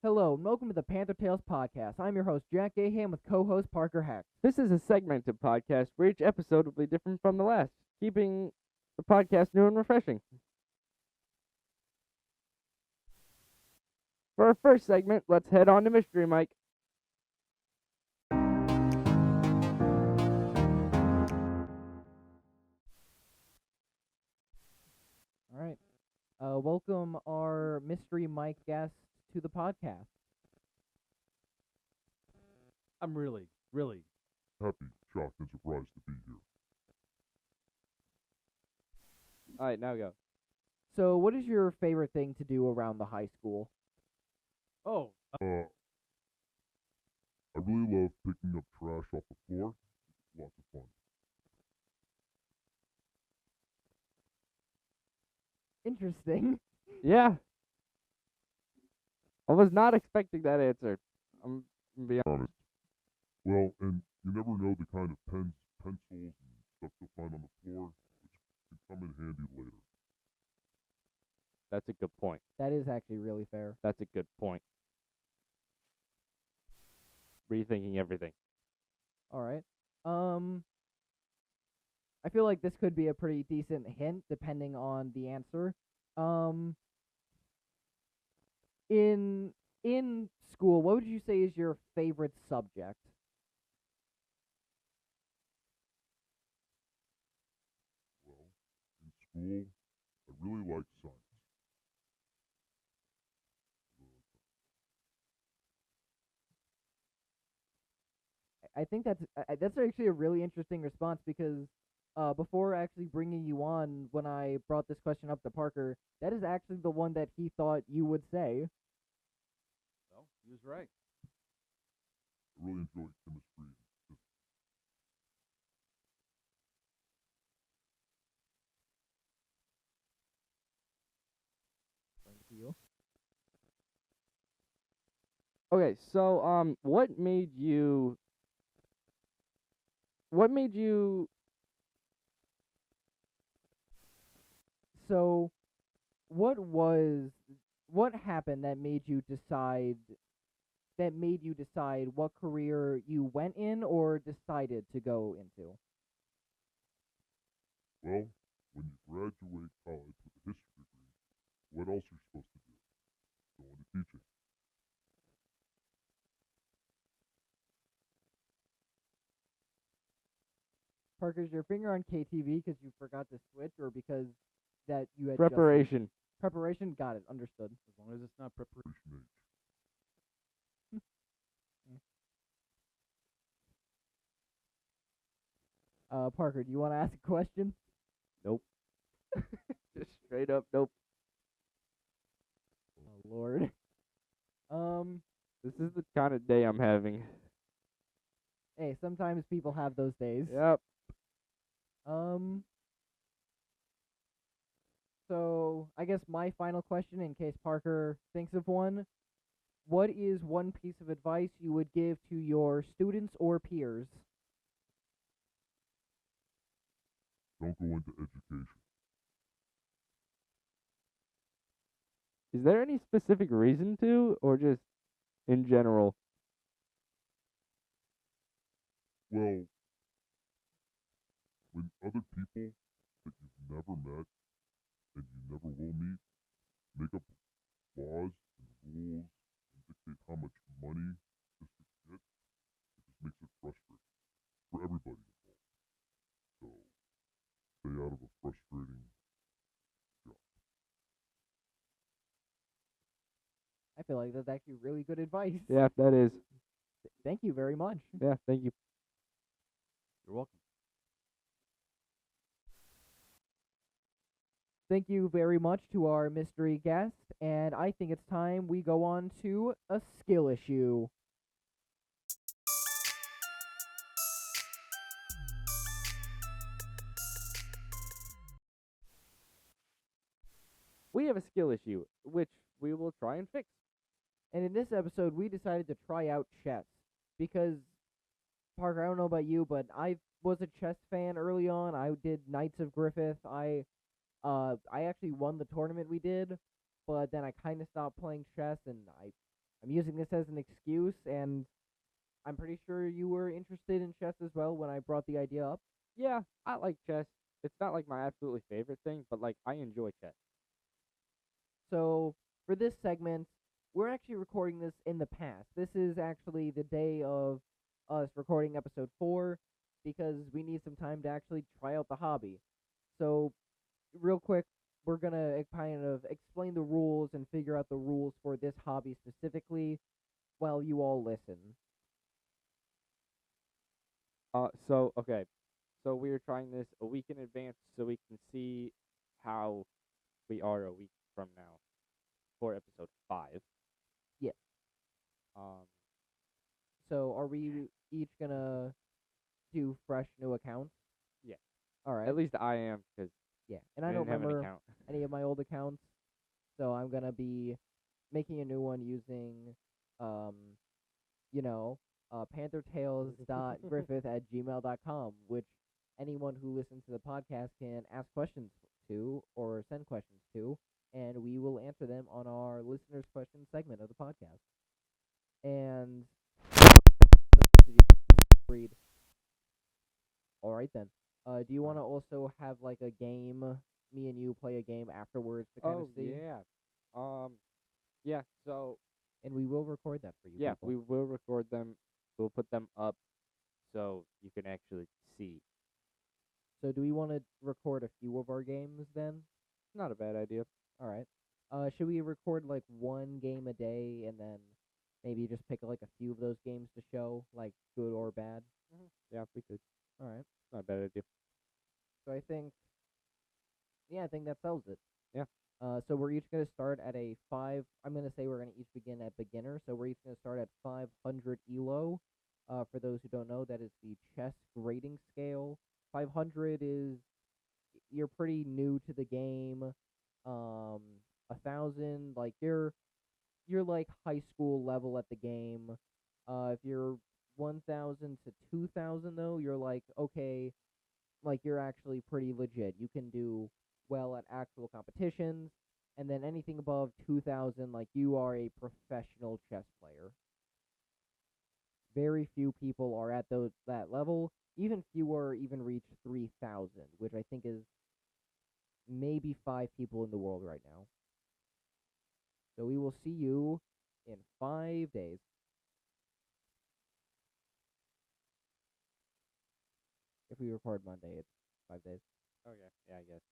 Hello, and welcome to the Panther Tales podcast. I'm your host, Jack Gaham, with co-host Parker Heck. This is a segmented podcast where each episode will be different from the last, keeping the podcast new and refreshing. For our first segment, let's head on to Mystery Mike. All right. Welcome our Mystery Mike guest to the podcast. I'm really happy, shocked, and surprised to be here. All right, now go. So, what is your favorite thing to do around the high school? oh I really love picking up trash off the floor. It's lots of fun. Interesting. Yeah. I was not expecting that answer. I'm gonna be honest. Well, and you never know the kind of pens, pencils, and stuff you'll find on the floor, which can come in handy later. That's a good point. That is actually really fair. That's a good point. Rethinking everything. All right. I feel like this could be a pretty decent hint depending on the answer. In school, what would you say is your favorite subject? Well, in school, I really like science. I think that's actually a really interesting response because before actually bringing you on, when I brought this question up to Parker, that is actually the one that he thought you would say. well, he was right. I really enjoy chemistry and physics. Thank you. Okay, so what made you So, what happened that made you decide what career you went in or decided to go into? Well, when you graduate college with a history degree, what else are you supposed to do? Go into teaching. Parker, is your finger on KTV because you forgot to switch or because that you had preparation? preparation? Got it. Understood. As long as it's not preparation. Preparation age. Parker, do you want to ask a question? Nope. Just straight up nope. Oh Lord. This is the kind of day I'm having. Hey, sometimes people have those days. Yep. So I guess my final question, in case Parker thinks of one, what is one piece of advice you would give to your students or peers? Don't go into education. Is there any specific reason to, or just in general? Well, when other people that you've never met and you never will meet make up laws and rules and dictate how much money districts get, it just makes it frustrating for everybody involved. So stay out of a frustrating job. I feel like that's actually really good advice. Yeah, that is. Thank you very much. Yeah, thank you. You're welcome. Thank you very much to our mystery guest, and I think it's time we go on to a skill issue. We have a skill issue, which we will try and fix. And in this episode, we decided to try out chess because, Parker, I don't know about you, but I was a chess fan early on. I did Knights of Griffith. I actually won the tournament we did, but then I kind of stopped playing chess, and I'm using this as an excuse, and I'm pretty sure you were interested in chess as well when I brought the idea up. Yeah, I like chess. It's not like my absolutely favorite thing, but like I enjoy chess. So for this segment, we're actually recording this in the past. This is actually the day of us recording episode 4 because we need some time to actually try out the hobby. So real quick, we're gonna kind of explain the rules and figure out the rules for this hobby specifically while you all listen. So okay, so we are trying this a week in advance so we can see how we are a week from now for episode 5. Yeah. Um, So are we each gonna do fresh new accounts? yeah. All right. At least I am, because Yeah. And I I don't didn't have an remember account. any of my old accounts, so I'm gonna be making a new one using, um, you know, panthertales.griffith@gmail.com, which anyone who listens to the podcast can ask questions to or send questions to, and we will answer them on our listeners' question segment of the podcast. And read. All right then. Do you want to also have like a game? Me and you play a game afterwards to kind of Oh see, yeah. Um, yeah. So and we will record that for you yeah, people. we will record them. We'll put them up so you can actually see. So do we want to record a few of our games then? Not a bad idea. All right. Should we record like one game a day and then maybe just pick like a few of those games to show, like good or bad? Yeah, we could. All right. Not a bad idea. So I think, yeah, I think that sells it. Yeah. So we're each gonna start at a 5. I'm gonna say we're gonna each begin at beginner. So we're each gonna start at 500 elo. For those who don't know, that is the chess grading scale. 500 is you're pretty new to the game. 1,000, like you're like high school level at the game. If you're 1,000 to 2,000 though, you're like okay, like you're actually pretty legit. You can do well at actual competitions, and then anything above 2,000, like you are a professional chess player. Very few people are at that level. Even fewer even reach 3,000, which I think is maybe 5 people in the world right now. So we will see you in 5 days. If we record Monday, it's 5 days. Okay. Yeah, I guess.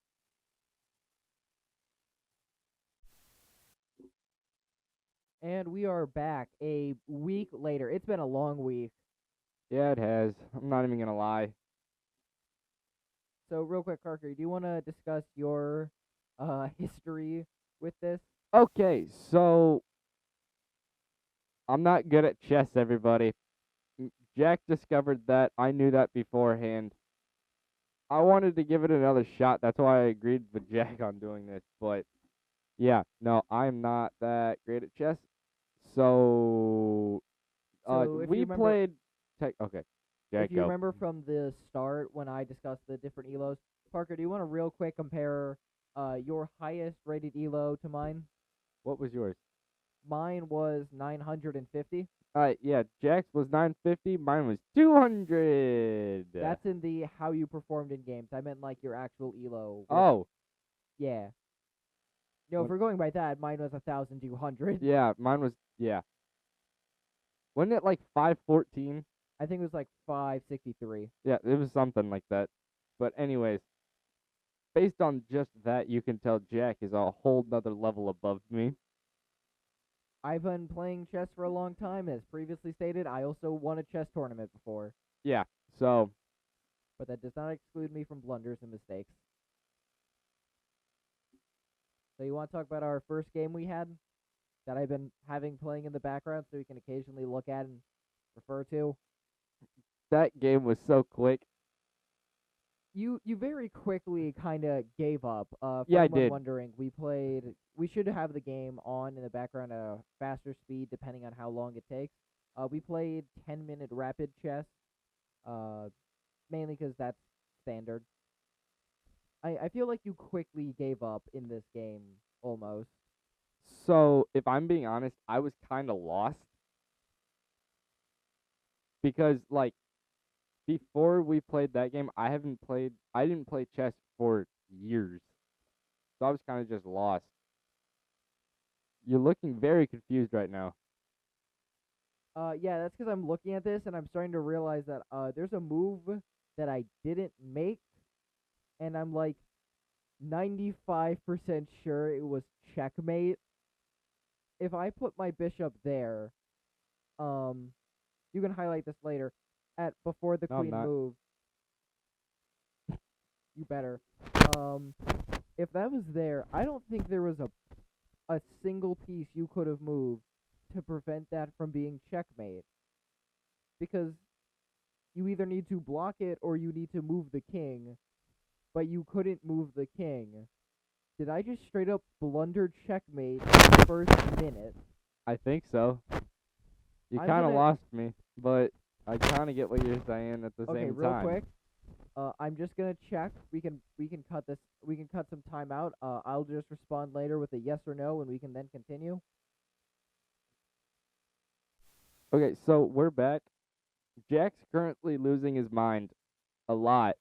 And we are back a week later. It's been a long week. Yeah, it has. I'm not even gonna lie. So real quick, Parker, do you want to discuss your history with this? Okay, so I'm not good at chess, everybody. Jack discovered that. I knew that beforehand. I wanted to give it another shot. That's why I agreed with Jack on doing this. But yeah, no, I'm not that great at chess. So, So if you we remember, played. Okay, Jack, if you go. remember from the start when I discussed the different elos, Parker, do you want to real quick compare your highest rated elo to mine? What was yours? Mine was 950. Yeah, Jack's was 950. Mine was 200. That's in the how you performed in games. I meant like your actual elo. Oh, Yeah. No, if When- we're going by that, mine was 1,200. yeah, mine was. Yeah. Wasn't it like 514? I think it was like 563. Yeah, it was something like that. But anyways, based on just that, you can tell Jack is a whole nother level above me. I've been playing chess for a long time, as previously stated. I also won a chess tournament before, Yeah, so but that does not exclude me from blunders and mistakes. So you want to talk about our first game we had that I've been having playing in the background so we can occasionally look at and refer to? that game was so quick. You very quickly kind of gave up. For Yeah, I anyone did. wondering, we should have the game on in the background at a faster speed depending on how long it takes. We played 10-minute rapid chess, uh, mainly because that's standard. I feel like you quickly gave up in this game, almost. So, if I'm being honest, I was kind of lost because, like, before we played that game, I didn't play chess for years. So I was kind of just lost. You're looking very confused right now. Yeah, that's because I'm looking at this and I'm starting to realize that there's a move that I didn't make, and I'm like 95% sure it was checkmate. If I put my bishop there, um, you can highlight this later. At before the No, I'm queen not. moved, you better. Um, if that was there, I don't think there was a single piece you could have moved to prevent that from being checkmate. Because you either need to block it or you need to move the king, but you couldn't move the king. Did I just straight up blunder checkmate in the first minute? I think so. You I'm kind of gonna- lost me, but I kind of get what you're saying at the Okay, same real time. quick. I'm just gonna check. We can cut this. We can cut some time out. I'll just respond later with a yes or no, and we can then continue. Okay, so we're back. Jack's currently losing his mind a lot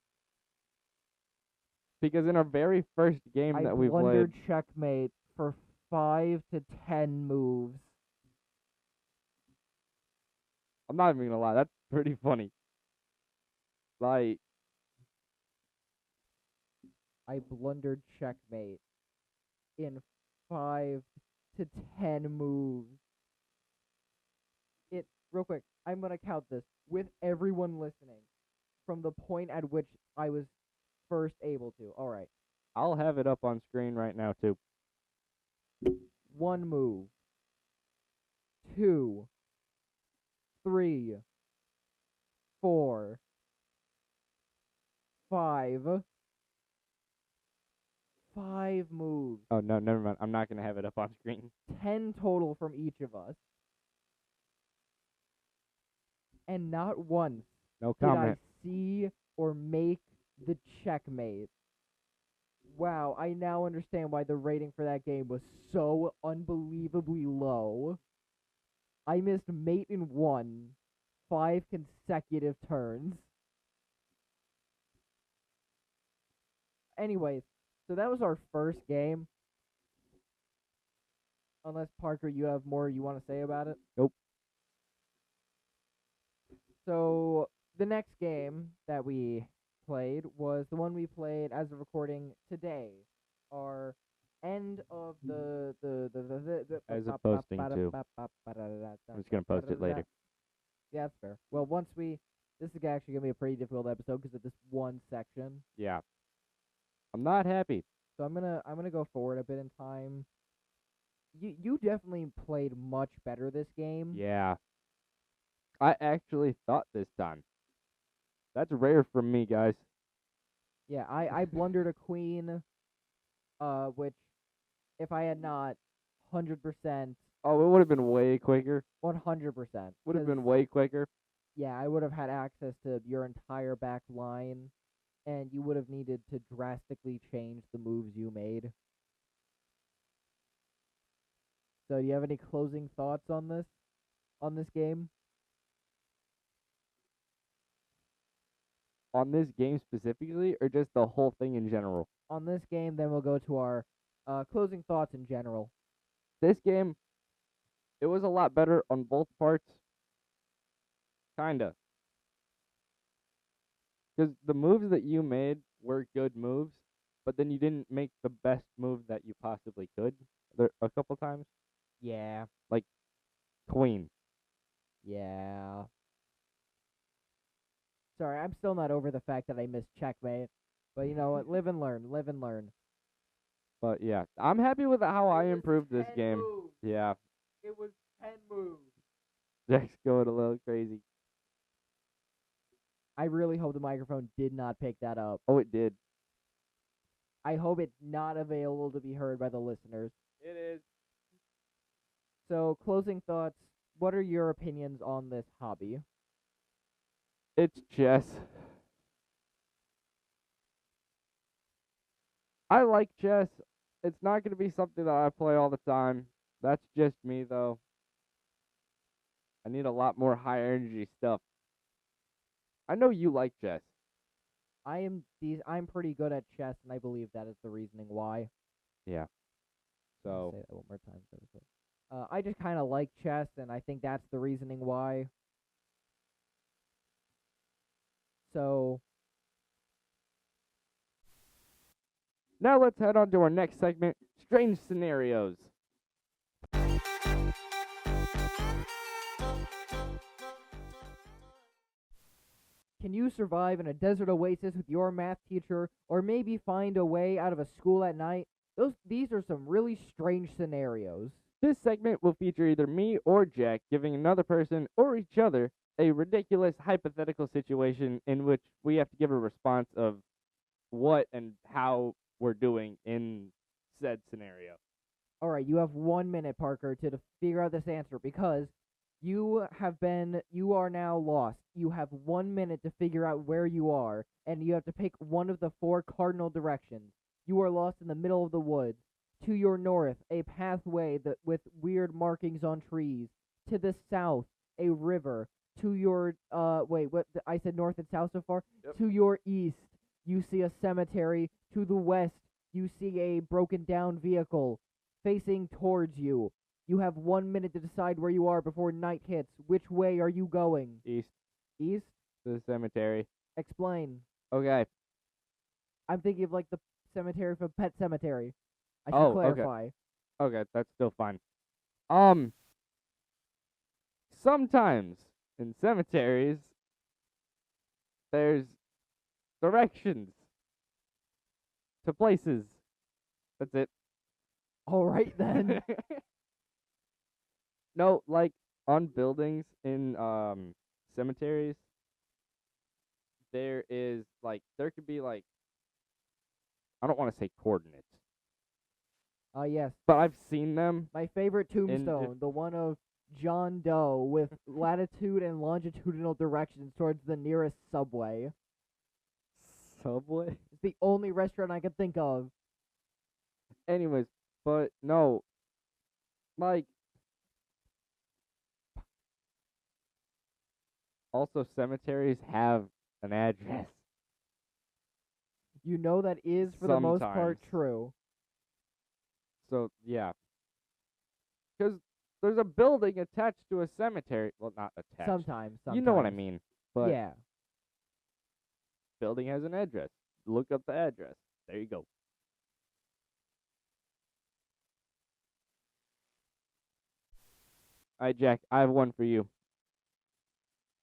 because in our very first game I that we blundered played, checkmate for 5 to 10 moves. I'm not even gonna lie, that's pretty funny. Like, I blundered checkmate in 5 to 10 moves. It real quick. I'm gonna count this with everyone listening from the point at which I was first able to. All right, I'll have it up on screen right now too. 1 move, 2, 3, 4, 5. 5 moves. Oh no, never mind. I'm not gonna have it up on screen. 10 total from each of us. And not once No did I comment. see or make the checkmate. Wow, I now understand why the rating for that game was so unbelievably low. I missed mate in 5 consecutive turns. Anyways, so that was our first game. Unless, Parker, you have more you want to say about it? Nope. So, the next game that we played was the one we played as of recording today. Our end of the As of posting too. I'm just gonna post it later. Yeah, that's fair. Well, this is actually gonna be a pretty difficult episode because of this one section. Yeah. I'm not happy. So I'm gonna go forward a bit in time. You definitely played much better this game. Yeah. I actually thought this time. That's rare from me, guys. Yeah, I blundered a queen, which if I had not 100%, Oh, it would have been way quicker. 100%, Would have been way quicker. yeah, I would have had access to your entire back line, and you would have needed to drastically change the moves you made. So, do you have any closing thoughts on this game? On this game specifically, or just the whole thing in general? On this game, then we'll go to our closing thoughts in general. This game, it was a lot better on both parts. Kinda. Because the moves that you made were good moves, but then you didn't make the best move that you possibly could a couple times. Yeah, Like Queen. yeah. Sorry, I'm still not over the fact that I missed checkmate. But you know what? Live and learn. Live and learn. But yeah, I'm happy with how I improved this 10 game. moves. Yeah, It was 10 moves. Jack's going a little crazy. I really hope the microphone did not pick that up. Oh, it did. I hope it's not available to be heard by the listeners. It is. So, closing thoughts. What are your opinions on this hobby? It's chess. I like chess. It's not going to be something that I play all the time. That's just me though. I need a lot more high energy stuff. I know you like chess. I'm pretty good at chess, and I believe that is the reasoning why. Yeah. Let me So say that one more time. I just kind of like chess, and I think that's the reasoning why. So, now let's head on to our next segment, strange scenarios. can you survive in a desert oasis with your math teacher, or maybe find a way out of a school at night? These are some really strange scenarios. This segment will feature either me or Jack giving another person or each other a ridiculous hypothetical situation in which we have to give a response of what and how we're doing in said scenario. All right, you have 1 minute, Parker, to figure out this answer because you are now lost. You have 1 minute to figure out where you are, and you have to pick one of the four cardinal directions. You are lost in the middle of the woods. To your north, a pathway with weird markings on trees. To the south, a river. To your wait, what I said north and south so far? Yep. To your east, you see a cemetery. To the west, you see a broken down vehicle facing towards you. You have 1 minute to decide where you are before night hits. Which way are you going? East East? to the cemetery. Explain. Okay. I'm thinking of like the cemetery from Pet Cemetery. I should Oh, okay. clarify. Okay, that's still fine. Sometimes in cemeteries there's directions to places. That's it. All right then. No, like on buildings in cemeteries, there could be like, I don't want to say coordinates, Yes. but I've seen them My favorite in tombstone, the one of John Doe with latitude and longitudinal directions towards the nearest subway. Subway. It's the only restaurant I can think of. Anyways, but no, like also cemeteries have an address. You know that is for the most part Sometimes. true. So yeah, because there's a building attached to a cemetery. Well, not attached. Sometimes. You know what I mean. But Yeah. building has an address. Look up the address. There you go. All right, Jack. I have one for you.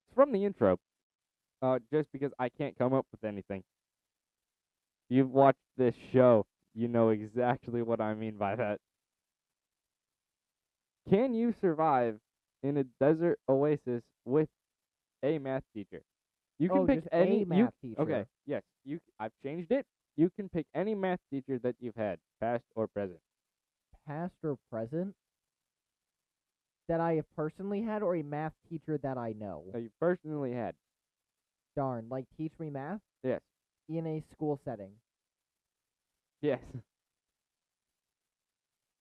It's from the intro. Just because I can't come up with anything. You've watched this show. You know exactly what I mean by that. Can you survive in a desert oasis with a math teacher? You can Oh, pick just any a math teacher. Okay, yes. I've changed it. You can pick any math teacher that you've had, past or present. Past or present that I have personally had, or a math teacher that I know. That you personally had. Darn, like teach me math Yes. in a school setting. Yes.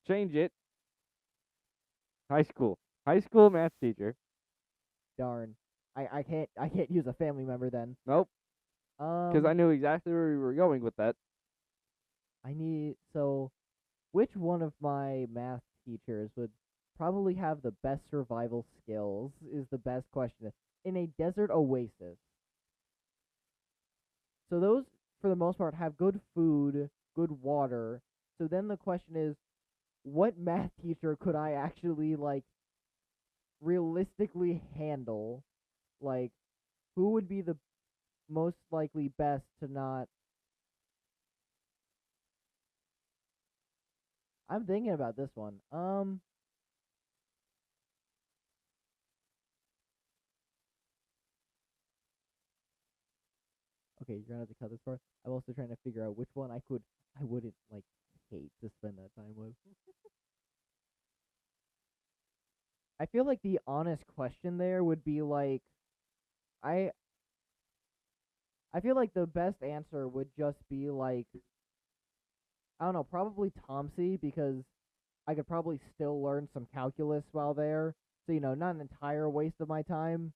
Change it. High school. High school math teacher. Darn, I can't use a family member then. Nope. Because I knew exactly where we were going with that. Which one of my math teachers would probably have the best survival skills is the best question. In a desert oasis. So those, for the most part, have good food, good water. So then the question is, what math teacher could I actually, like, realistically handle? Like, who would be the most likely best to not... I'm thinking about this one. Okay, you're gonna have to cut this part. I'm also trying to figure out which one I wouldn't like hate to spend that time with. I feel like the honest question there would be like, I I feel like the best answer would just be like, I don't know, probably Tomsy because I could probably still learn some calculus while there. So, not an entire waste of my time.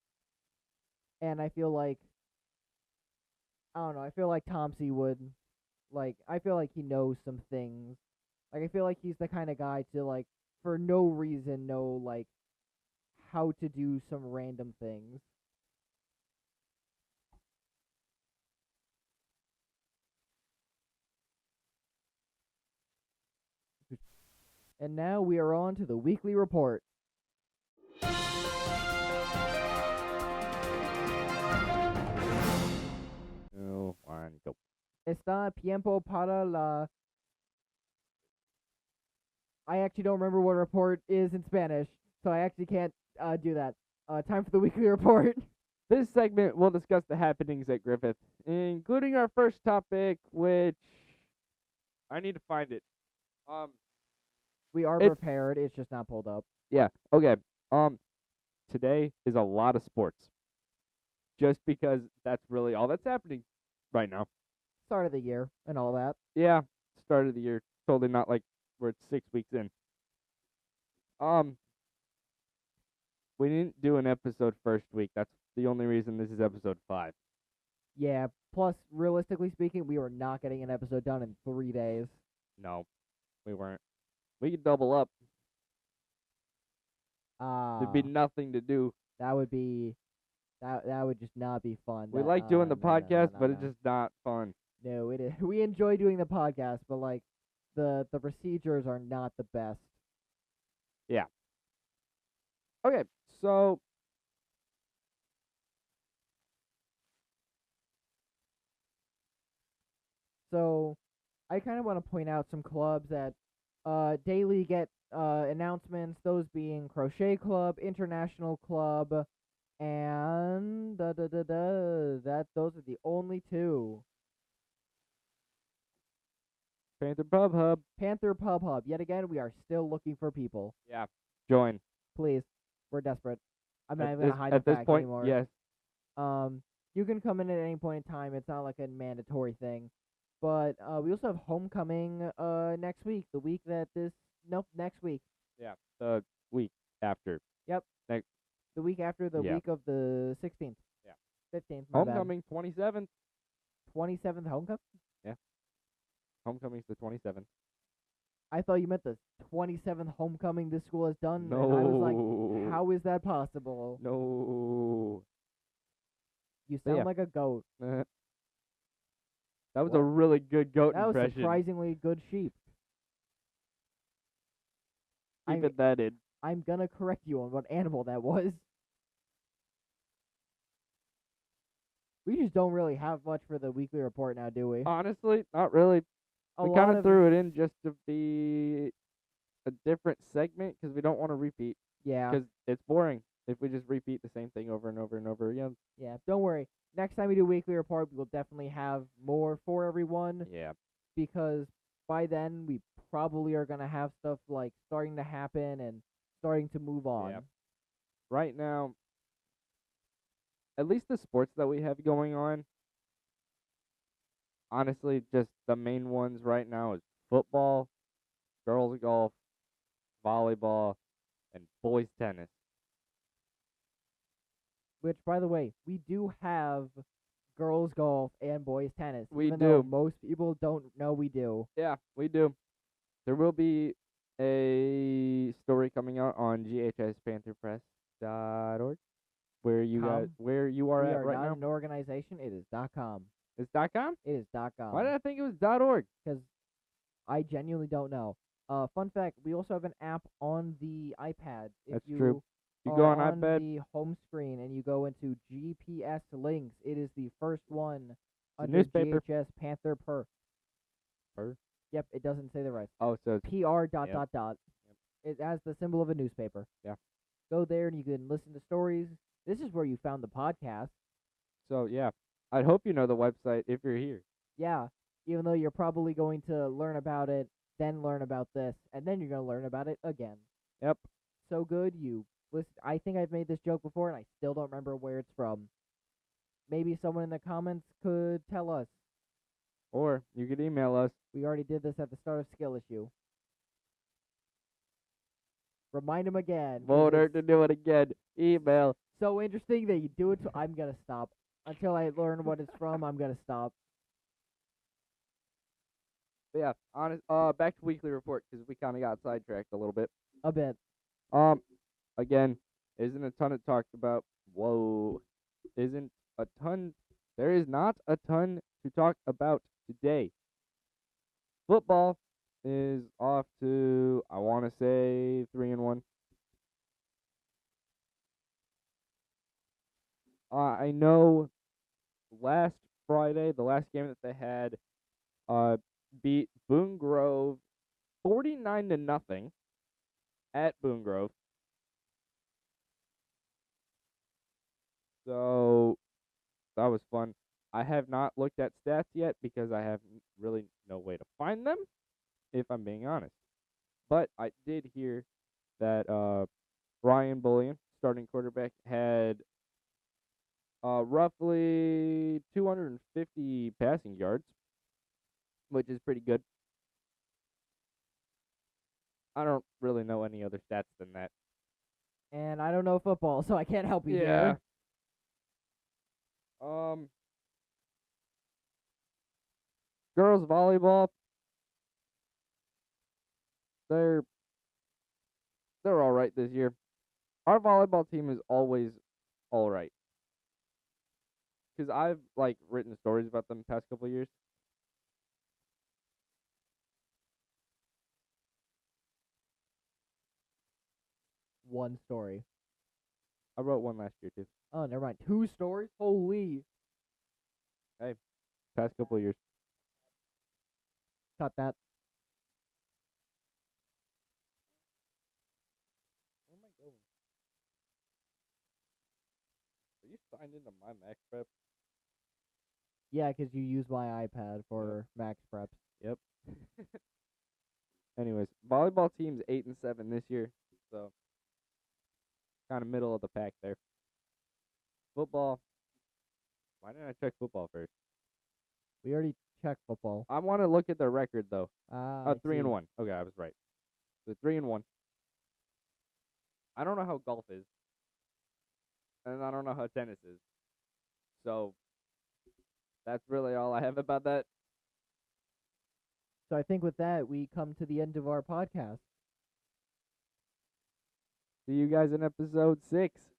And I feel like, I don't know, I feel like Tomsey would, I feel like he knows some things. Like, I feel like he's the kind of guy to, for no reason, know, how to do some random things. And now we are on to the weekly report. No, one, go. Está tiempo para la. I actually don't remember what report is in Spanish, so I actually can't do that. Time for the weekly report. This segment will discuss the happenings at Griffith, including our first topic, which I need to find it. We are It's- prepared. It's just not pulled up. Yeah. Okay. Today is a lot of sports, just because that's really all that's happening right now. Start of the year and all that. Yeah. Start of the year. Totally not like we're 6 weeks in. We didn't do an episode first week. That's the only reason this is episode 5. Yeah. Plus, realistically speaking, we were not getting an episode done in 3 days. No, we weren't. We could double up. There'd be nothing to do. That would be. That would just not be fun. We That- like doing the no, no, no, podcast, no, but it's no. just not fun. No, it is. We enjoy doing the podcast, but the procedures are not the best. Okay, so So, I kind of want to point out some clubs that daily get announcements. Those being Crochet Club, International Club, and those are the only two. Panther Pub Hub. Panther Pub Hub. Yet again, we are still looking for people. Yeah, join. Please, we're desperate. I'm not At even gonna this- hide at the this fact point, anymore. yes. You can come in at any point in time. It's not like a mandatory thing. But we also have homecoming next week. The week that next week. Yeah, the week after. The week after the Yeah. week of the 16th. Yeah. 15th. My bad. Homecoming 27th. 27th homecoming. Homecoming's the 27th. I thought you meant the 27th homecoming this school has done. No. And I was like, how is that possible? No. You But sound yeah. like a goat. That was a What? really good goat That was impression. surprisingly good sheep. Keep it that in. I'm gonna correct you on what animal that was. We just don't really have much for the weekly report now, do we? Honestly, not really. A We lot kind of of threw it in just to be a different segment because we don't want to repeat. yeah, Because it's boring if we just repeat the same thing over and over and over again. yeah. Don't worry. Next time we do weekly report, we will definitely have more for everyone Yeah. because by then we probably are gonna have stuff starting to happen and starting to move on. Yep. Right now, at least the sports that we have going on, honestly, just the main ones right now is football, girls golf, volleyball, and boys tennis. Which, by the way, we do have girls golf and boys tennis. We even though do. most people don't know we do. Yeah, we do. There will be a story coming out on ghspantherpress.org where you Com. are We at are right not now. an organization. It is .com. It's .com? It is .com. Why did I think it was .org? Because I genuinely don't know. Fun fact: we also have an app on the iPad. If That's you true. You are go on on iPad, the home screen and you go into GPS links, it is the first one a under newspaper. GHS Panther Per. Per? Yep, it doesn't say the rest. Oh, so it's PR dot Yep. dot dot. It has the symbol of a newspaper. Yeah. Go there and you can listen to stories. This is where you found the podcast. So yeah, I hope you know the website if you're here. Yeah, even though you're probably going to learn about it, then learn about this, and then you're going to learn about it again. Yep. So good, you listen. I think I've made this joke before, and I still don't remember where it's from. Maybe someone in the comments could tell us. Or you could email us. We already did this at the start of Skill Issue. Remind him again. 'cause Vote her it's to do it again. Email. so interesting that you do it. I'm gonna stop until I learn what it's from. I'm gonna stop. But yeah, honest. Back to weekly report because we kind of got sidetracked a little bit. A bit. Again, isn't a ton of talked about. Whoa, isn't a ton. There is not a ton to talk about today. Football is off to, I want to say, 3-1. I know last Friday, the last game that they had, beat Boone Grove 49-0 at Boone Grove. So that was fun. I have not looked at stats yet because I have really no way to find them, if I'm being honest. But I did hear that Ryan Bullion, starting quarterback, had roughly 250 passing yards, which is pretty good. I don't really know any other stats than that. And I don't know football, so I can't help you Yeah. here. Girls volleyball, they're all right this year. Our volleyball team is always all right. Because I've like written stories about them the past couple of years. One story. I wrote one last year too. Oh, never mind. 2 stories? Holy. Past couple of years. Cut that. Where am I going? Are you signed into my Mac Prep? Yeah, 'cause you use my iPad for Max Preps. Yep. Anyways, volleyball team's 8-7 this year, so kind of middle of the pack there. Football. Why didn't I check football first? We already checked football. I want to look at their record though. I 3-1. Okay, I was right. So 3-1. I don't know how golf is, and I don't know how tennis is. So that's really all I have about that. So I think with that, we come to the end of our podcast. See you guys in episode 6.